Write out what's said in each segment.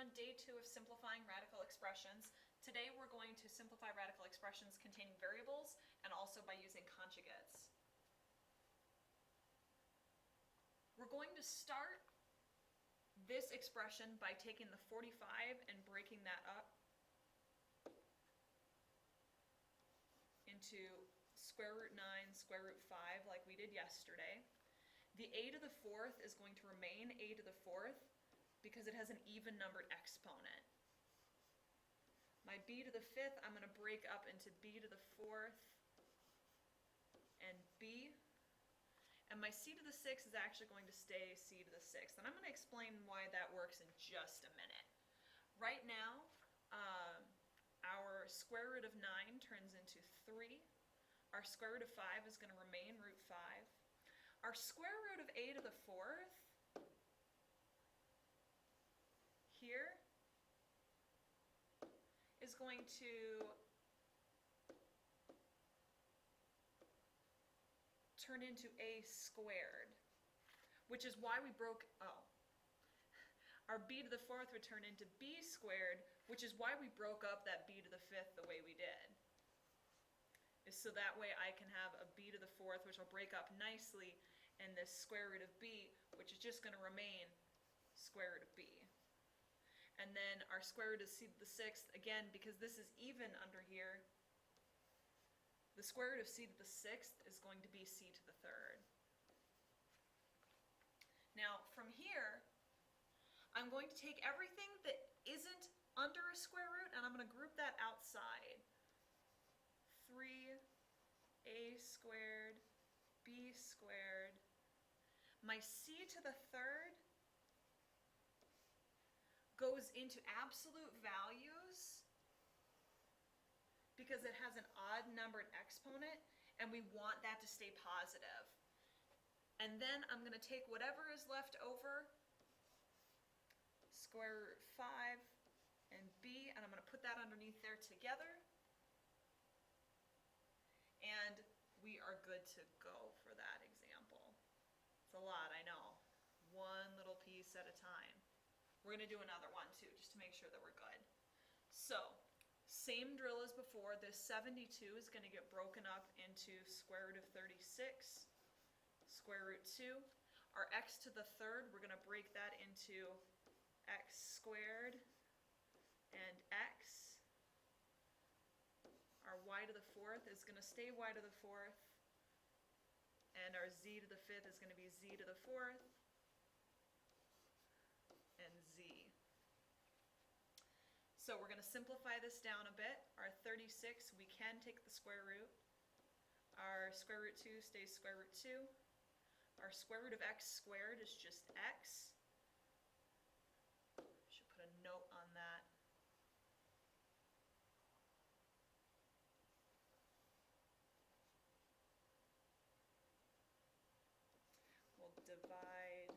on day 2 of simplifying radical expressions. Today we're going to simplify radical expressions containing variables and also by using conjugates. We're going to start this expression by taking the 45 and breaking that up into square root 9, square root 5 like we did yesterday. The a to the 4th is going to remain a to the 4th because it has an even numbered exponent. My b to the 5th I'm going to break up into b to the 4th and b. And my c to the 6th is actually going to stay c to the 6th. And I'm going to explain why that works in just a minute. Right now, our square root of 9 turns into 3. Our square root of 5 is going to remain root 5. Our square root of a to the 4th here is going to turn into a squared, which is why we broke, our b to the 4th would turn into b squared, which is why we broke up that b to the 5th the way we did. Is so that way I can have a b to the 4th, which will break up nicely, and this square root of b, which is just going to remain square root of b. And then our square root of c to the 6th, again, because this is even under here, the square root of c to the 6th is going to be c to the 3rd. Now, from here, I'm going to take everything that isn't under a square root, and I'm going to group that outside. 3a squared, b squared. My c to the 3rd goes into absolute values because it has an odd numbered exponent, and we want that to stay positive. And then I'm going to take whatever is left over, square root 5 and b, and I'm going to put that underneath there together. And we are good to go for that example. It's a lot, I know. One little piece at a time. We're going to do another one too, just to make sure that we're good. So, same drill as before. This 72 is going to get broken up into square root of 36, square root 2. Our x to the 3rd, we're going to break that into x squared and x. Our y to the 4th is going to stay y to the 4th, and our z to the 5th is going to be z to the 4th, and z. So we're going to simplify this down a bit. Our 36, we can take the square root. Our square root 2 stays square root 2. Our square root of x squared is just x. Should put a note on that. We'll divide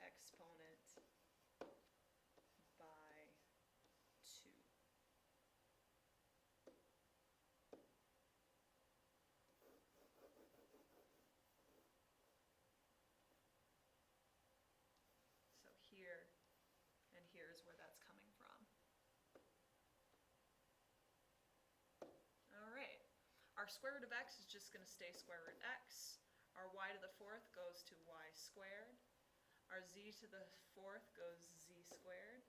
exponent by 2. So here and here is where that's coming from. All right. Our square root of x is just going to stay square root x. Our y to the 4th goes to y squared. Our z to the 4th goes z squared.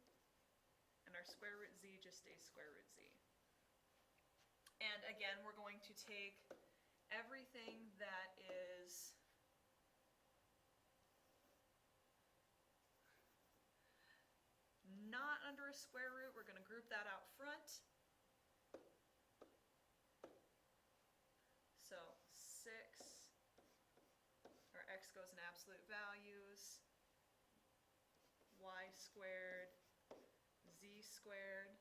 And our square root z just stays square root z. And again, we're going to take everything that is not under a square root. We're going to group that out front. So 6, our x goes in absolute values, y squared, z squared,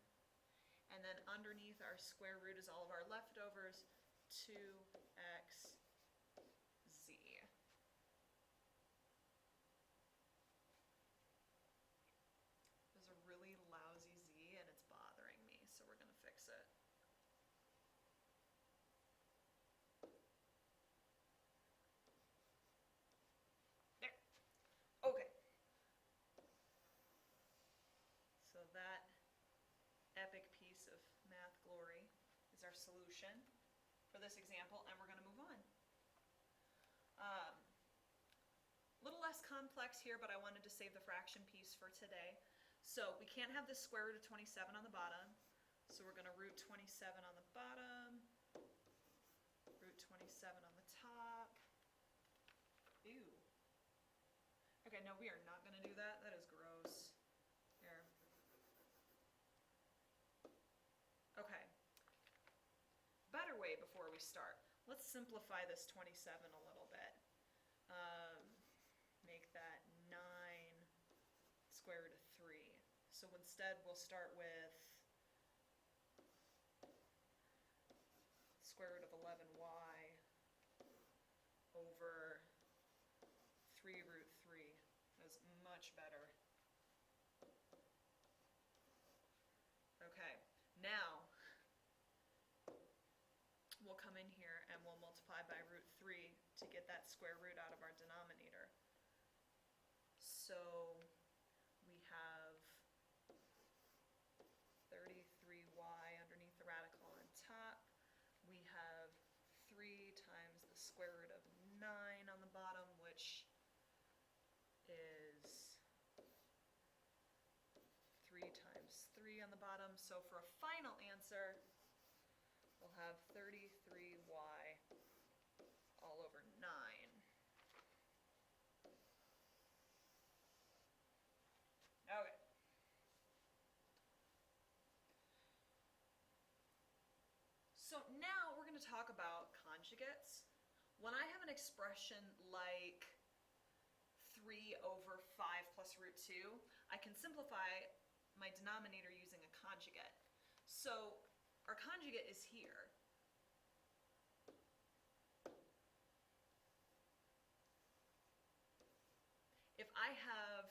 and then underneath our square root is all of our leftovers, 2x z. There's a really lousy z and it's bothering me, so we're going to fix it. There. Okay. solution for this example, and we're going to move on. A little less complex here, but I wanted to save the fraction piece for today. So we can't have this square root of 27 on the bottom, so we're going to root 27 on the bottom, root 27 on the top. Ew. Okay, no, we are not going to do that. That is gross. Here. Okay. Better way before we start. Let's simplify this 27 a little bit. Make that 9 square root of 3. So instead we'll start with square root of 11y over 3 root 3. That's much better. Okay, now we'll come in here and we'll multiply by root 3 to get that square root out of our denominator. So we have 33y underneath the radical on top. We have 3 times the square root of 9 on the bottom, which is 3 times 3 on the bottom. So for a final answer, we'll have 33y all over 9. Okay. So now we're going to talk about conjugates. When I have an expression like 3 over 5 plus root 2, I can simplify my denominator using a conjugate. So our conjugate is here. If I have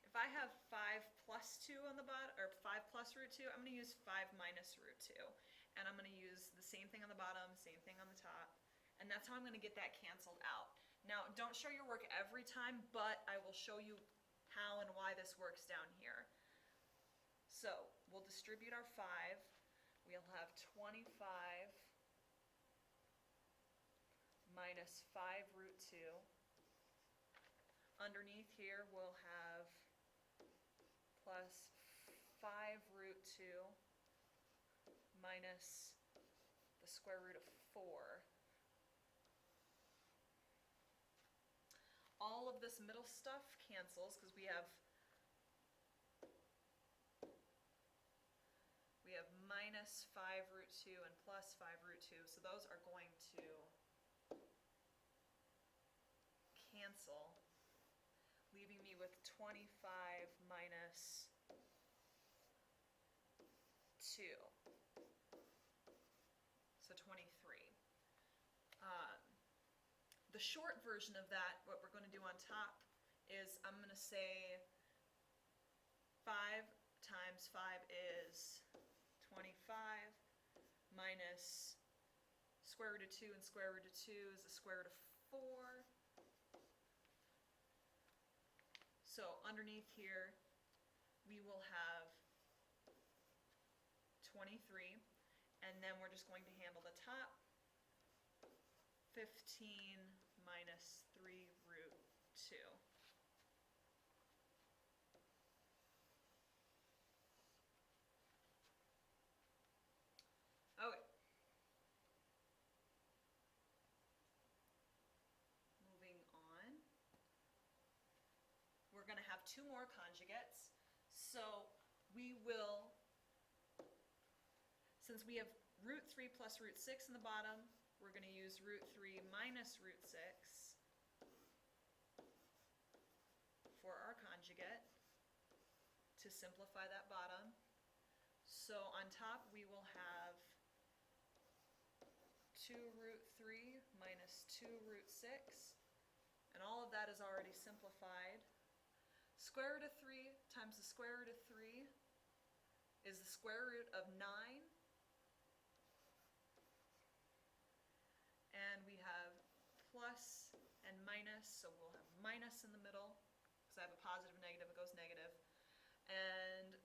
If I have 5 plus 2 on the bottom, or 5 plus root 2, I'm going to use 5 minus root 2. And I'm going to use the same thing on the bottom, same thing on the top. And that's how I'm going to get that canceled out. Now, don't show your work every time, but I will show you how and why this works down here. So, we'll distribute our 5. We'll have 25 minus 5 root 2. Underneath here, we'll have plus 5 root 2 minus the square root of 4. All of this middle stuff cancels because we have minus 5 root 2 and plus 5 root 2, so those are going to cancel, leaving me with 25 minus 2, so 23. The short version of that, what we're going to do on top, is I'm going to say 5 times 5 is 25 minus square root of 2, and square root of 2 is the square root of 4. So underneath here, we will have 23, and then we're just going to handle the top. 15 minus 3 root 2. Okay. Moving on. We're going to have 2 more conjugates. So we will, since we have root 3 plus root 6 in the bottom, we're going to use root 3 minus root 6 for our conjugate to simplify that bottom. So on top we will have 2 root 3 minus 2 root 6, and all of that is already simplified. Square root of 3 times the square root of 3 is the square root of 9. And we have plus and minus, so we'll have minus in the middle, because I have a positive, negative, it goes negative. and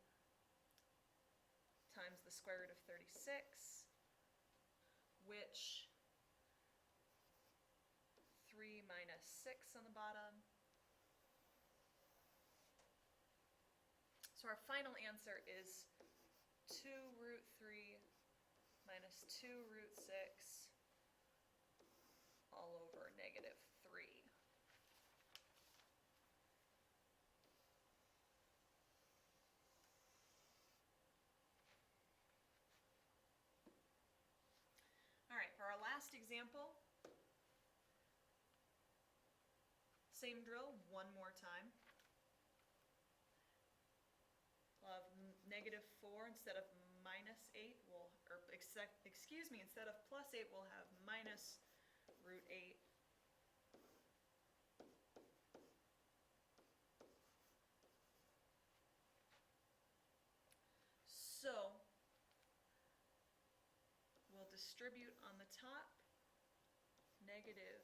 times the square root of 36, which 3 minus 6 on the bottom. So our final answer is 2 root 3 minus 2 root 6 all over negative 3. All right, for our last example, same drill one more time. We'll have negative 4 instead of minus 8, instead of plus 8, we'll have minus root 8. So we'll distribute on the top, negative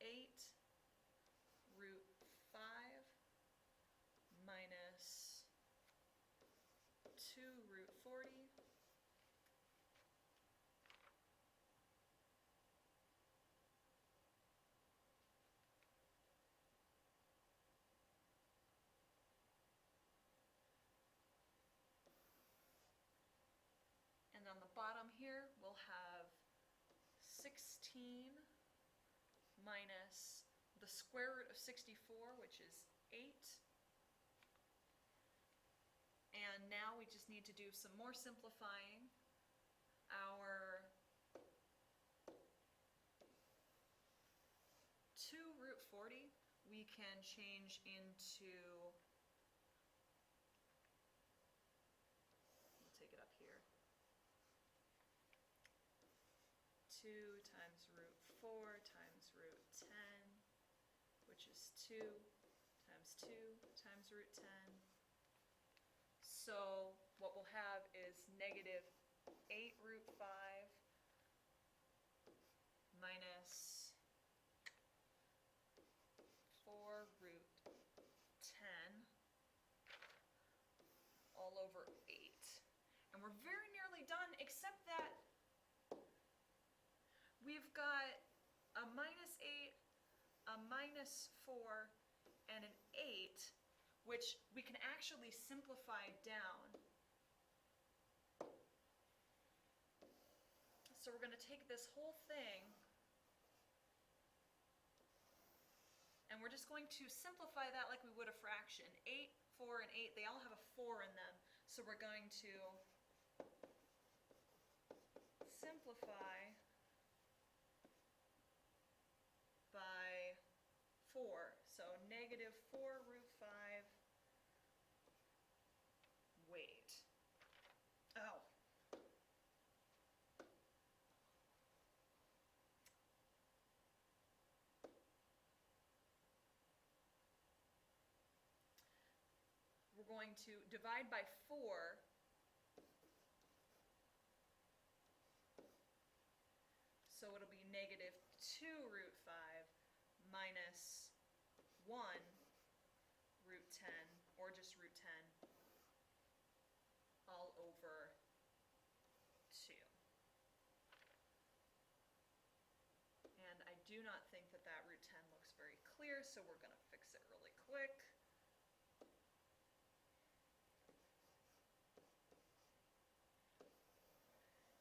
8 root 5 minus 2 root 40 . And on the bottom here, we'll have 16 minus the square root of 64, which is 8. And now we just need to do some more simplifying. Our 2 root 40 we can change into, we'll take it up here, 2 times root 4 times root 10, which is 2 times 2 times root 10. So what we'll have is negative 8 root 5 minus 4 root 10 all over 8. And we're very nearly done, except that we've got a minus 8, a minus 4, and an 8, which we can actually simplify down. So we're going to take this whole thing and we're just going to simplify that like we would a fraction. 8, 4, and 8, they all have a 4 in them. So we're going to simplify by 4. So negative 4 root 5, wait. Oh. We're going to divide by 4. So it'll be negative 2 root 5 minus 1 root 10, or just root 10, all over 2. And I do not think that that root 10 looks very clear, so we're going to fix it really quick.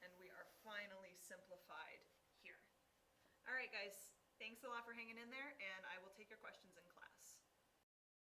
And we are finally simplified here. All right, guys, thanks a lot for hanging in there, and I will take your questions in class.